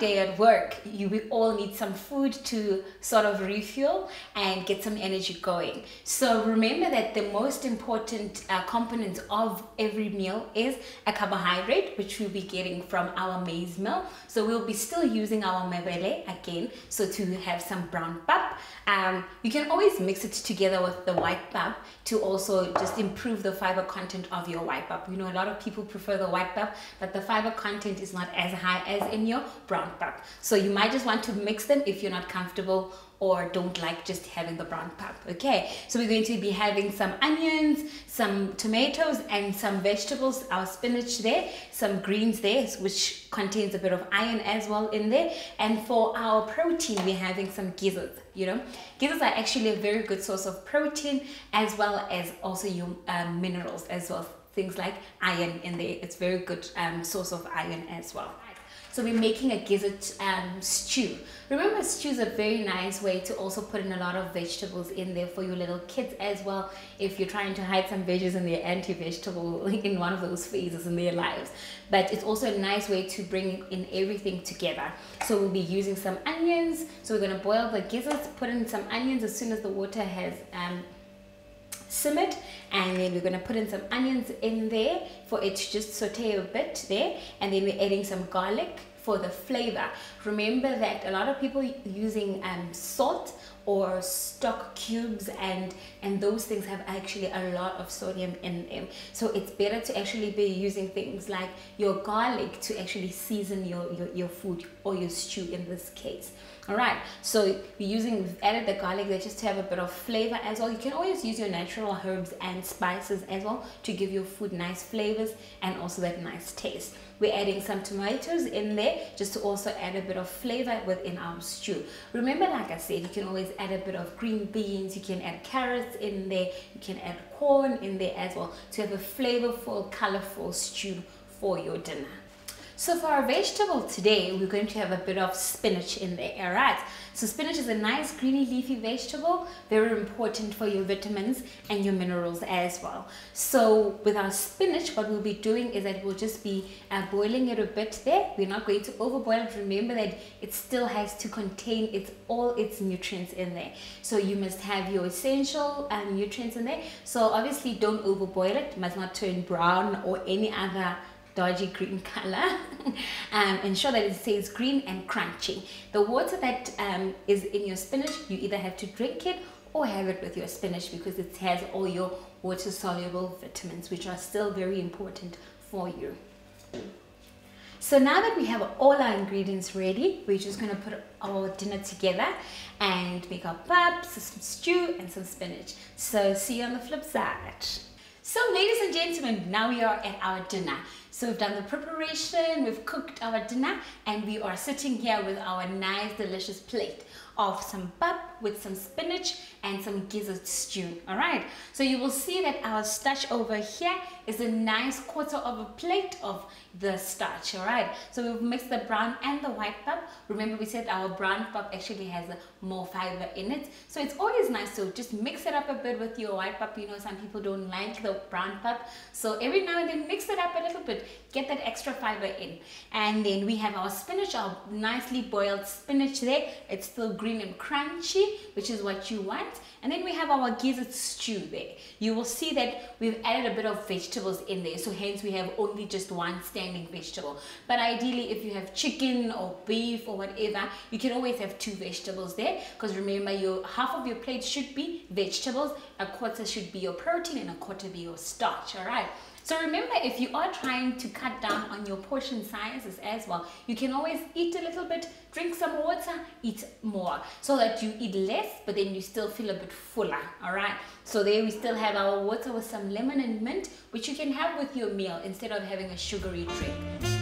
day at work, we all need some food to sort of refuel and get some energy going. So remember that the most important component of every meal is a carbohydrate, which we'll be getting from our maize meal. So we'll be still using our mebele again, so to have some brown pap. You can always mix it together with the white pap to also just improve the fiber content of your white pap. You know, a lot of people prefer the white pap, but the fiber content is not as high as in your brown pap. So you might just want to mix them if you're not comfortable or don't like just having the brown pap. Okay, so we're going to be having some onions, some tomatoes, and some vegetables, our spinach there, some greens there, which contains a bit of iron as well in there. And for our protein, we're having some gizzards. You know, gizzards are actually a very good source of protein, as well as also your minerals as well, things like iron in there. It's very good source of iron as well. So we're making a gizzard stew. Remember, stew is a very nice way to also put in a lot of vegetables in there for your little kids as well, if you're trying to hide some veggies and they're anti-vegetable in one of those phases in their lives. But it's also a nice way to bring in everything together. So we'll be using some onions. So we're going to boil the gizzards, put in some onions as soon as the water has simmered, and then we're going to put in some onions in there for it to just saute a bit there, and then we're adding some garlic for the flavor. Remember that a lot of people using salt or stock cubes and those things have actually a lot of sodium in them, so it's better to actually be using things like your garlic to actually season your food or your stew in this case. All right, so we've added the garlic there just to have a bit of flavor as well. You can always use your natural herbs and spices as well to give your food nice flavors and also that nice taste. We're adding some tomatoes in there just to also add a bit of flavor within our stew. Remember, like I said, you can always add a bit of green beans, you can add carrots in there, you can add corn in there as well to have a flavorful, colorful stew for your dinner. So for our vegetable today, we're going to have a bit of spinach in there, all right? So spinach is a nice greeny leafy vegetable, very important for your vitamins and your minerals as well. So with our spinach, what we'll be doing is that we'll just be boiling it a bit there. We're not going to overboil it. Remember that it still has to contain all its nutrients in there. So you must have your essential nutrients in there. So obviously don't overboil it. It must not turn brown or any other dodgy green color. Ensure that it stays green and crunchy. The water that is in your spinach, you either have to drink it or have it with your spinach, because it has all your water soluble vitamins, which are still very important for you. So now that we have all our ingredients ready, we're just going to put our dinner together and make our pap, some stew and some spinach. So see you on the flip side. So ladies and gentlemen, now we are at our dinner. So we've done the preparation, we've cooked our dinner, and we are sitting here with our nice delicious plate of some pap with some spinach and some gizzard stew. All right, so you will see that our starch over here is a nice quarter of a plate of the starch. All right, so we've mixed the brown and the white pap. Remember, we said our brown pap actually has more fiber in it, so it's always nice to just mix it up a bit with your white pap. You know, some people don't like the brown pap, so every now and then mix it up a little bit, get that extra fiber in. And then we have our spinach, our nicely boiled spinach there. It's still green and crunchy, which is what you want. And then we have our gizzard stew there. You will see that we've added a bit of vegetables in there, so hence we have only just one standing vegetable. But ideally, if you have chicken or beef or whatever, you can always have two vegetables there, because remember, your half of your plate should be vegetables, a quarter should be your protein, and a quarter be your starch. All right, so remember, if you are trying to cut down on your portion sizes as well, you can always eat a little bit, drink some water, eat more, so that you eat less but then you still feel a bit fuller. All right, so there we still have our water with some lemon and mint, which you can have with your meal instead of having a sugary drink.